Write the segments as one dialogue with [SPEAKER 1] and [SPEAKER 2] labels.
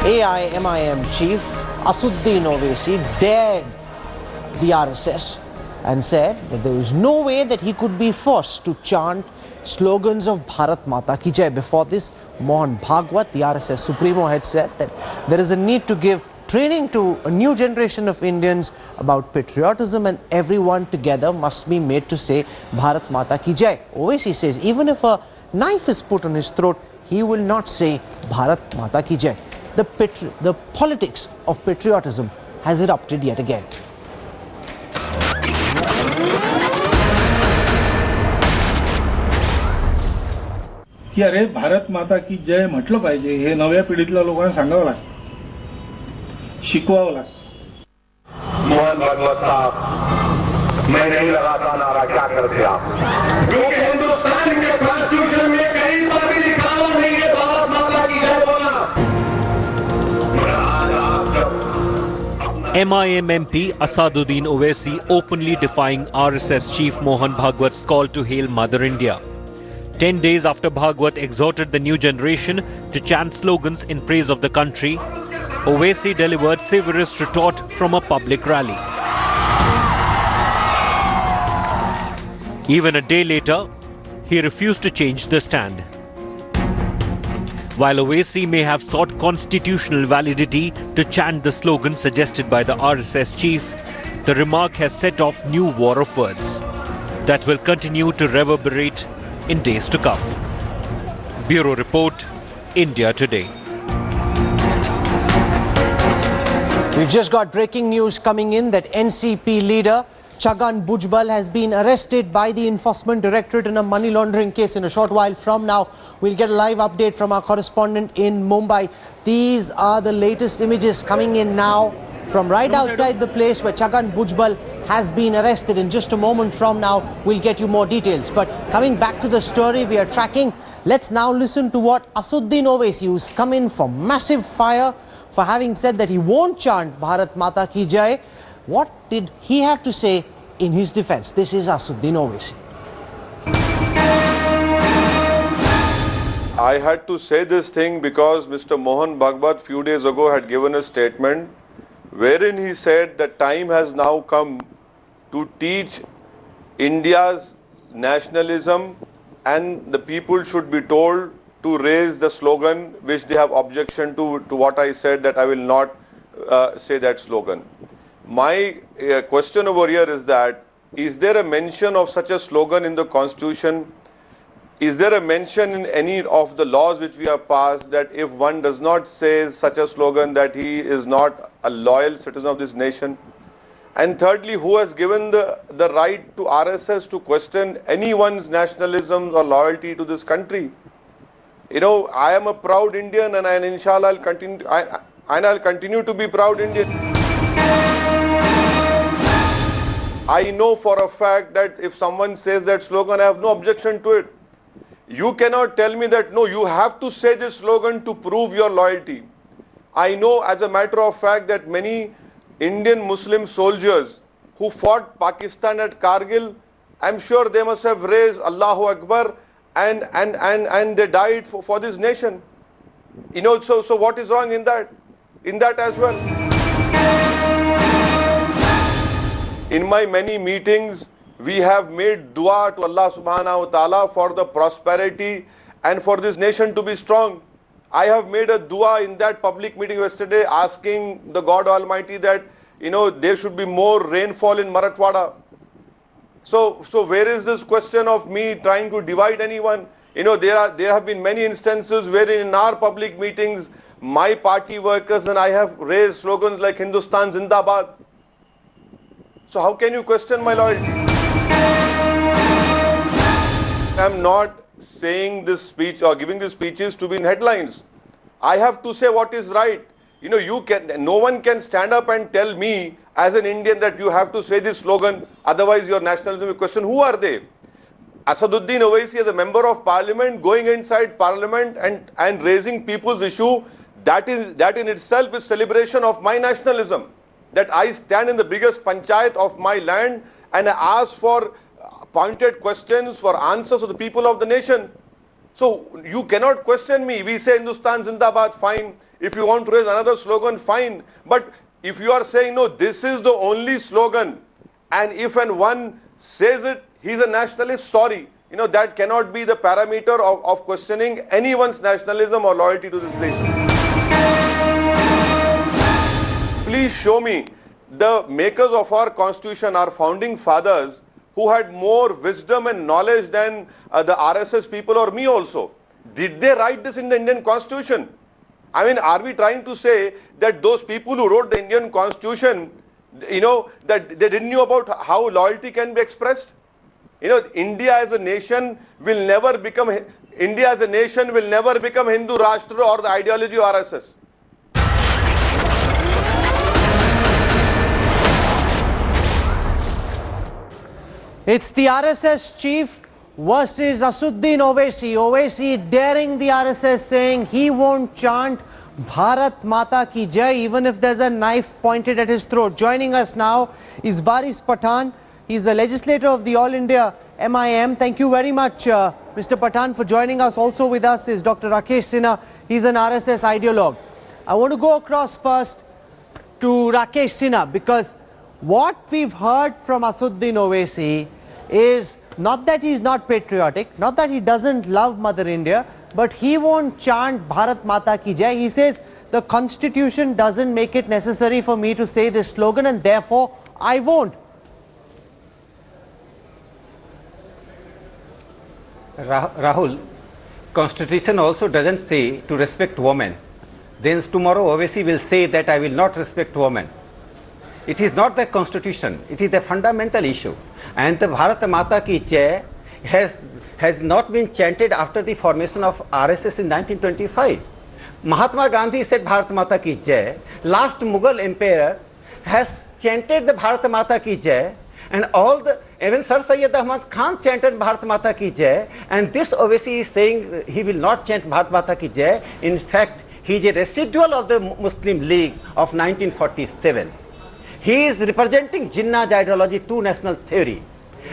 [SPEAKER 1] AIMIM chief Asaduddin Owaisi dared the RSS and said that there was no way that he could be forced to chant slogans of Bharat Mata ki Jai. Before this, Mohan Bhagwat, the RSS Supremo, had said that there is a need to give training to a new generation of Indians about patriotism, and everyone together must be made to say Bharat Mata ki Jai. Owaisi says even if a knife is put on his throat, he will not say Bharat Mata ki Jai. The politics of patriotism has erupted yet again.
[SPEAKER 2] की अरे भारत माता की जय म्हटलं पाहिजे, हे नव्या पिढीतल्या लोकांना सांगावं लागतं, शिकवावं लागतं.
[SPEAKER 3] मोहन भागवत साहब, मैं नहीं लगाता नारा, क्या करते आप? क्योंकि हिंदुस्तान के कॉन्स्टिट्यूशन में कहीं पर भी लिखा हुआ नहीं है भारत माता की जय बोलना.
[SPEAKER 4] MIM MP Asaduddin Owaisi openly defying RSS chief Mohan Bhagwat's call to hail Mother India. 10 days after Bhagwat exhorted the new generation to chant slogans in praise of the country, Owaisi delivered severest retort from a public rally. Even a day later, he refused to change the stand. While Owaisi may have sought constitutional validity to chant the slogan suggested by the RSS chief, the remark has set off new war of words that will continue to reverberate in days to come. Bureau Report, India Today.
[SPEAKER 1] We've just got breaking news coming in that NCP leader Chhagan Bhujbal has been arrested by the Enforcement Directorate in a money laundering case. In a short while from now, we'll get a live update from our correspondent in Mumbai. These are the latest images coming in now from right outside the place where Chhagan Bhujbal has been arrested. In just a moment from now, we'll get you more details. But coming back to the story we are tracking, let's now listen to what Asaduddin Owaisi, who's come in for massive fire for having said that he won't chant Bharat Mata ki Jai. What did he have to say in his defense? This is Asaduddin Owaisi.
[SPEAKER 5] I had to say this thing because Mr. Mohan Bhagwat few days ago had given a statement wherein he said that time has now come to teach India's nationalism, and the people should be told to raise the slogan which they have objection to what I said, that I will not say that slogan. My question over here is that, is there a mention of such a slogan in the Constitution? Is there a mention in any of the laws which we have passed that if one does not say such a slogan that he is not a loyal citizen of this nation? And thirdly, who has given the right to RSS to question anyone's nationalism or loyalty to this country? You know, I am a proud Indian, and inshallah I'll continue to be proud Indian. I know for a fact that if someone says that slogan, I have no objection to it. You cannot tell me that, no, you have to say this slogan to prove your loyalty. I know as a matter of fact that many Indian Muslim soldiers who fought Pakistan at Kargil, I'm sure they must have raised Allahu Akbar and they died for this nation. You know, so what is wrong in that? In that as well. In my many meetings, we have made dua to Allah subhanahu wa ta'ala for the prosperity and for this nation to be strong. I have made a dua in that public meeting yesterday asking the God Almighty that, you know, there should be more rainfall in Marathwada. So where is this question of me trying to divide anyone? You know, there have been many instances wherein in our public meetings, my party workers and I have raised slogans like Hindustan Zindabad. So how can you question my loyalty? I'm not saying this speech or giving these speeches to be in headlines. I have to say what is right. You know, no one can stand up and tell me as an Indian that you have to say this slogan, otherwise your nationalism will question. Who are they? Asaduddin Owaisi as a member of parliament going inside parliament and raising people's issue, that in itself is celebration of my nationalism. That I stand in the biggest panchayat of my land and I ask for pointed questions, for answers of the people of the nation. So you cannot question me. We say Hindustan Zindabad, fine. If you want to raise another slogan, fine. But if you are saying, no, this is the only slogan, and if and one says it, he's a nationalist, sorry. You know, that cannot be the parameter of questioning anyone's nationalism or loyalty to this nation. Please show me the makers of our constitution, our founding fathers, who had more wisdom and knowledge than the RSS people or me also. Did they write this in the Indian constitution? I mean, are we trying to say that those people who wrote the Indian constitution, you know, that they didn't know about how loyalty can be expressed? You know, India as a nation will never become Hindu Rashtra or the ideology of RSS.
[SPEAKER 1] It's the RSS chief versus Asaduddin Owaisi. Owaisi daring the RSS, saying he won't chant Bharat Mata ki Jai even if there's a knife pointed at his throat. Joining us now is Varis Pathan. He's the legislator of the All India AIMIM. Thank you very much, Mr. Pathan, for joining us. Also with us is Dr. Rakesh Sinha. He's an RSS ideologue. I want to go across first to Rakesh Sinha, because what we've heard from Asaduddin Owaisi is not that he's not patriotic, not that he doesn't love Mother India, but he won't chant Bharat Mata ki Jai. He says the constitution doesn't make it necessary for me to say this slogan, and therefore I won't.
[SPEAKER 6] Rahul, constitution also doesn't say to respect women. Then tomorrow Owaisi will say that I will not respect women. It is not the constitution, it is a fundamental issue. And the Bharat Mata ki Jai has not been chanted after the formation of RSS in 1925. Mahatma Gandhi said Bharat Mata ki Jai. Last Mughal emperor has chanted the Bharat Mata ki Jai, and even Sir Syed Ahmad Khan chanted Bharat Mata ki Jai, and this Owaisi is saying he will not chant Bharat Mata ki Jai. In fact, he is a residual of the Muslim League of 1947. He is representing Jinnah's ideology, two national theory.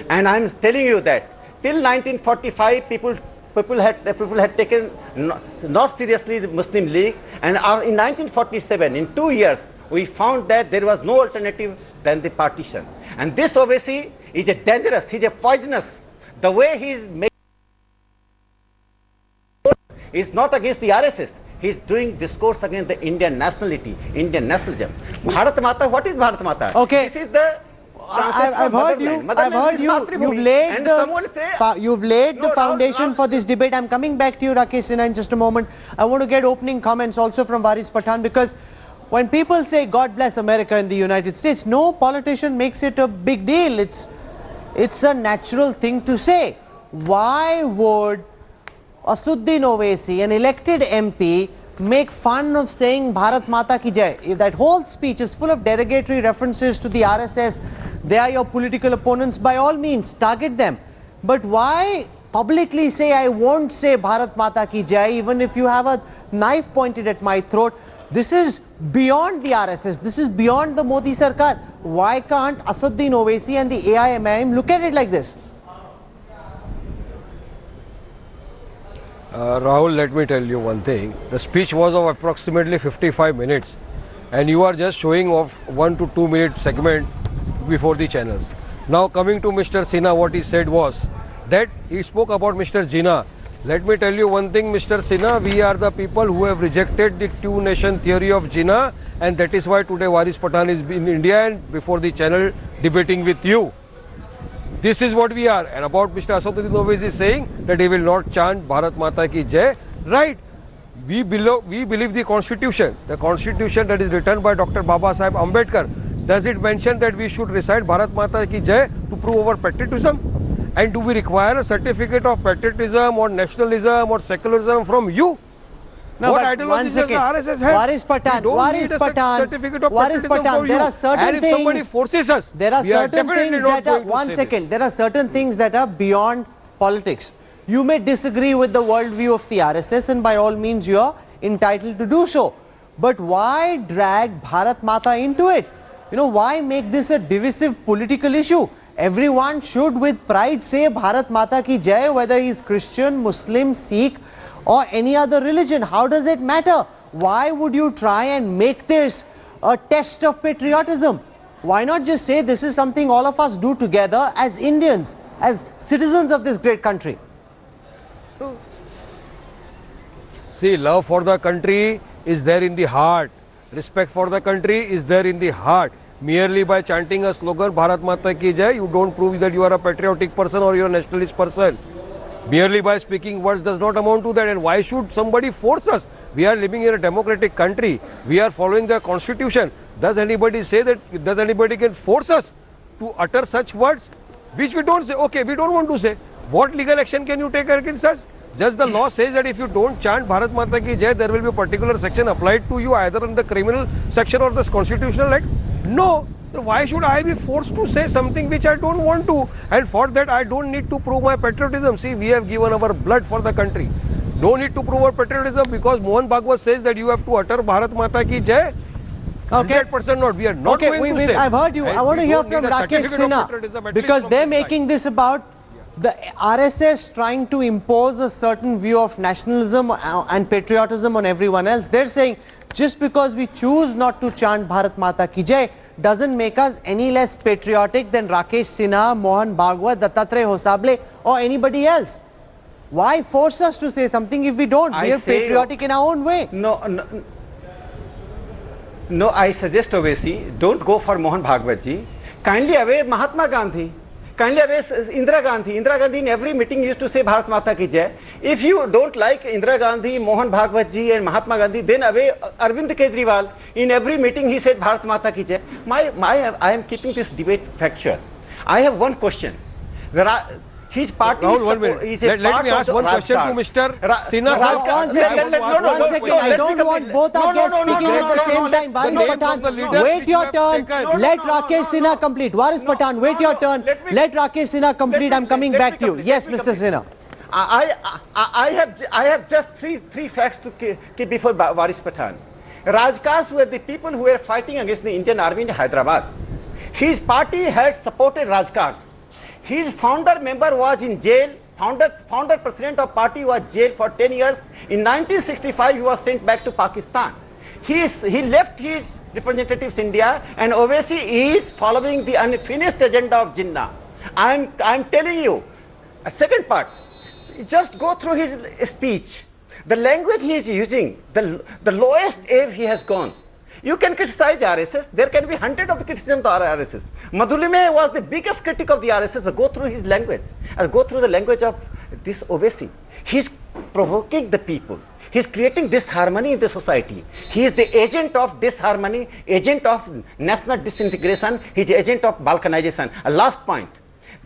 [SPEAKER 6] And I am telling you that till 1945 people had taken not seriously the Muslim League, and in 1947, in 2 years, we found that there was no alternative than the partition. And this Owaisi is a dangerous, he is a poisonous. The way he is making is not against the RSS. He is doing discourse against the Indian nationality, Indian nationalism. Bharat Mata, what is Bharat Mata?
[SPEAKER 1] Okay.
[SPEAKER 6] This is the
[SPEAKER 1] I've heard you. You've laid the foundation for this debate. I'm coming back to you, Rakesh Sinha, in just a moment. I want to get opening comments also from Varis Pathan, because when people say God bless America in the United States, no politician makes it a big deal. It's a natural thing to say. Why would Asaduddin Owaisi, an elected MP, make fun of saying Bharat Mata ki Jai? That whole speech is full of derogatory references to the RSS. They are your political opponents. By all means, target them. But why publicly say I won't say Bharat Mata ki Jai even if you have a knife pointed at my throat? This is beyond the RSS. This is beyond the Modi Sarkar. Why can't Asaduddin Owaisi and the AIMIM look at it like this?
[SPEAKER 7] Rahul, let me tell you one thing. The speech was of approximately 55 minutes, and you are just showing off 1 to 2 minute segment before the channels. Now coming to Mr. Sinha, what he said was that he spoke about Mr. Jinnah. Let me tell you one thing, Mr. Sinha, we are the people who have rejected the two-nation theory of Jinnah, and that is why today Varis Pathan is in India and before the channel debating with you. This is what we are. And about Mr. Asaduddin Owaisi saying that he will not chant Bharat Mata ki Jai. Right. We believe the constitution. The constitution that is written by Dr. Baba Sahib Ambedkar. Does it mention that we should recite Bharat Mata ki Jai to prove our patriotism? And do we require a certificate of patriotism or nationalism or secularism from you?
[SPEAKER 1] No,
[SPEAKER 7] what
[SPEAKER 1] but one second.
[SPEAKER 7] Varis
[SPEAKER 1] Pathan, there are certain things. There are certain things that are. One second. There are certain things that are beyond politics. You may disagree with the worldview of the RSS, and by all means, you are entitled to do so. But why drag Bharat Mata into it? You know, why make this a divisive political issue? Everyone should, with pride, say Bharat Mata ki Jai, whether he is Christian, Muslim, Sikh, or any other religion. How does it matter why would you try and make this a test of patriotism? Why not just say this is something all of us do together as Indians, as citizens of this great country?
[SPEAKER 7] See, love for the country is there in the heart. Respect for the country is there in the heart. Merely by chanting a slogan, Bharat Mata ki jai, you don't prove that you are a patriotic person or you are a nationalist person. Merely by speaking words does not amount to that. And why should somebody force us? We are living in a democratic country. We are following the constitution. Does anybody say that, does anybody can force us to utter such words? Which we don't say. Okay, we don't want to say. What legal action can you take against us? Just the law says that if you don't chant Bharat Mata ki jai, there will be a particular section applied to you either in the criminal section or the constitutional act. No. So why should I be forced to say something which I don't want to? And for that I don't need to prove my patriotism. See, we have given our blood for the country. No need to prove our patriotism because Mohan Bhagwat says that you have to utter Bharat Mata ki jai.
[SPEAKER 1] Okay.
[SPEAKER 7] 100% not. We are not
[SPEAKER 1] Okay,
[SPEAKER 7] going to say.
[SPEAKER 1] I've heard you.
[SPEAKER 7] And
[SPEAKER 1] I want to
[SPEAKER 7] we
[SPEAKER 1] hear
[SPEAKER 7] don't
[SPEAKER 1] from
[SPEAKER 7] need a
[SPEAKER 1] Rakesh
[SPEAKER 7] certificate of patriotism,
[SPEAKER 1] Sinha
[SPEAKER 7] at
[SPEAKER 1] because
[SPEAKER 7] least
[SPEAKER 1] they're
[SPEAKER 7] from this
[SPEAKER 1] making
[SPEAKER 7] side.
[SPEAKER 1] this about the RSS trying to impose a certain view of nationalism and patriotism on everyone else. They're saying just because we choose not to chant Bharat Mata ki jai doesn't make us any less patriotic than Rakesh Sinha, Mohan Bhagwat, Dattatreya Hosable or anybody else. Why force us to say something if we don't? We are patriotic in our own way.
[SPEAKER 6] No, I suggest Owaisi, don't go for Mohan Bhagwat ji. Kindly away Mahatma Gandhi. Kindly away Indira Gandhi. Indira Gandhi in every meeting used to say Bharat Mata ki jai. If you don't like Indira Gandhi, Mohan Bhagwat ji and Mahatma Gandhi, then away Arvind Kejriwal. In every meeting he said Bharat Mata ki jai. I am keeping this debate factual. I have one question. His party
[SPEAKER 7] Rahul, 1 minute. Let me ask one question to Mr. Sinha.
[SPEAKER 1] One second, I don't want both our guests speaking at the same time. Waris Pathan, wait your turn. Let Rakesh Sinha complete. Waris Pathan, wait your turn. Let Rakesh Sinha complete. I'm coming back to you. Yes, Mr. Sinha.
[SPEAKER 6] I have just three facts to keep before Waris Pathan. Rajkars were the people who were fighting against the Indian Army in Hyderabad. His party had supported Rajkars. His founder member was in jail. Founder president of party was jailed for 10 years. In 1965, he was sent back to Pakistan. He left his representatives India, and Owaisi is following the unfinished agenda of Jinnah. I'm telling you. A second part. Just go through his speech. The language he is using, the lowest ebb he has gone. You can criticize the RSS. There can be hundreds of criticisms of RSS. Madhulime was the biggest critic of the RSS. Go through his language. Go through the language of this Owaisi. He's provoking the people. He's creating disharmony in the society. He is the agent of disharmony, agent of national disintegration. He's the agent of balkanization. A last point.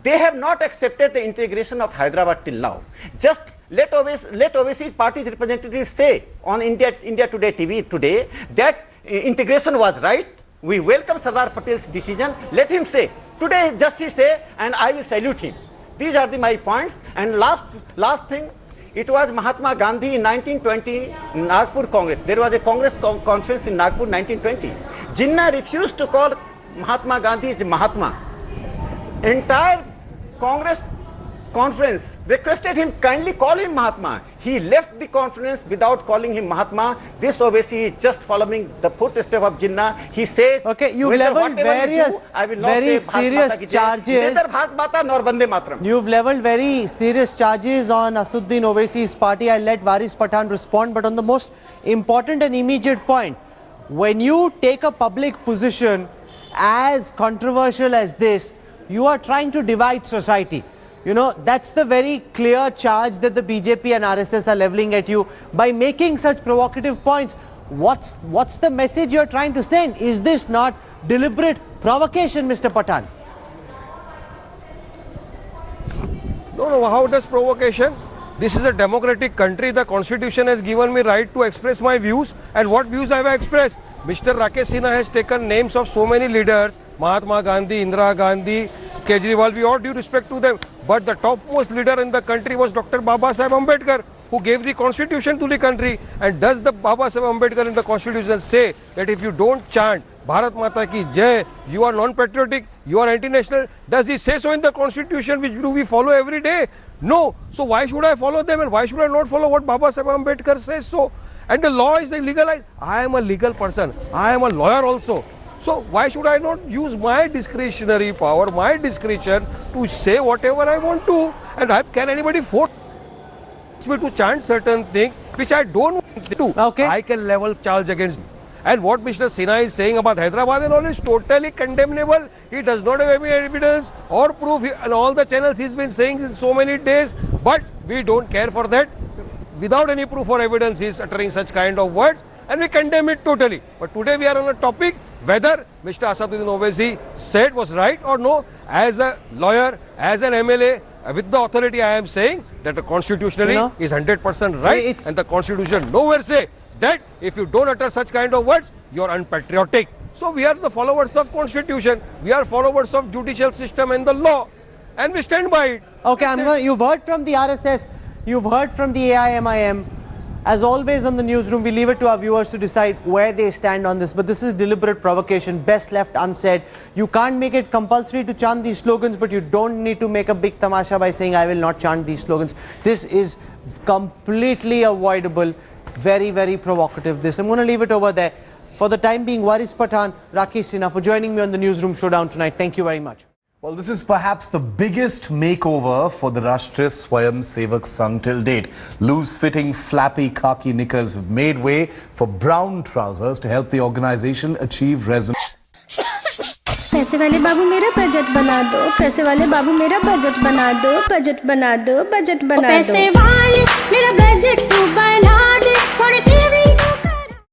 [SPEAKER 6] They have not accepted the integration of Hyderabad till now. Just let Owaisi's party's representatives say on India Today TV today that integration was right. We welcome Sardar Patel's decision. Let him say. Today justice say, and I will salute him. These are my points. And last thing, it was Mahatma Gandhi in 1920 Nagpur Congress. There was a Congress conference in Nagpur 1920. Jinnah refused to call Mahatma Gandhi as Mahatma. Entire Congress conference requested him kindly call him Mahatma. He left the conference without calling him Mahatma. This Owaisi is just following the footsteps of Jinnah. He says,
[SPEAKER 1] okay, you've leveled various very serious charges. You've leveled very serious charges on Asaduddin Owaisi's party. I'll let Waris Pathan respond, but on the most important and immediate point, when you take a public position as controversial as this, you are trying to divide society. You know, that's the very clear charge that the BJP and RSS are leveling at you by making such provocative points. What's the message you're trying to send? Is this not deliberate provocation, Mr. Pathan?
[SPEAKER 7] No, how does provocation? This is a democratic country. The constitution has given me right to express my views. And what views have I expressed? Mr. Rakesh Sinha has taken names of so many leaders, Mahatma Gandhi, Indira Gandhi, Kejriwal, we all due respect to them. But the topmost leader in the country was Dr. Babasaheb Ambedkar, who gave the constitution to the country. And does the Babasaheb Ambedkar in the constitution say that if you don't chant Bharat Mata ki jai, you are non-patriotic, you are anti-national? Does he say so in the constitution, which do we follow every day? No. So why should I follow them, and why should I not follow what Babasaheb Ambedkar says so? And the law is legalized. I am a legal person. I am a lawyer also. So why should I not use my discretionary power, my discretion to say whatever I want to? And can anybody force me to chant certain things which I don't want to do?
[SPEAKER 1] Okay.
[SPEAKER 7] I can level charge against. And what Mr. Sinha is saying about Hyderabad and all is totally condemnable. He does not have any evidence or proof, and all the channels he's been saying in so many days, but we don't care for that. Without any proof or evidence, he is uttering such kind of words, and we condemn it totally. But today we are on a topic whether Mr. Asaduddin Owaisi said was right or no. As a lawyer, as an MLA, with the authority, I am saying that the constitutionally is 100% right, and the constitution nowhere say that if you don't utter such kind of words, you are unpatriotic. So we are the followers of constitution, we are followers of judicial system and the law, and we stand by it.
[SPEAKER 1] Okay, you've heard from the RSS, you've heard from the AIMIM. As always on the newsroom, we leave it to our viewers to decide where they stand on this. But this is deliberate provocation, best left unsaid. You can't make it compulsory to chant these slogans, but you don't need to make a big tamasha by saying, I will not chant these slogans. This is completely avoidable. Very, very provocative this. I'm going to leave it over there. For the time being, Waris Pathan, Rakesh Sinha for joining me on the Newsroom Showdown tonight. Thank you very much.
[SPEAKER 8] Well, this is perhaps the biggest makeover for the Rashtriya Swayam Sevak Sangh till date. Loose-fitting, flappy khaki knickers have made way for brown trousers to help the organization achieve resonance.
[SPEAKER 9] पैसे वाले बाबू मेरा budget बना दो, पैसे वाले बाबू मेरा budget बना दो, बजट बना दो, बजट बना दो, पैसे वाले मेरा बजट तू बना दे, थोड़ी सी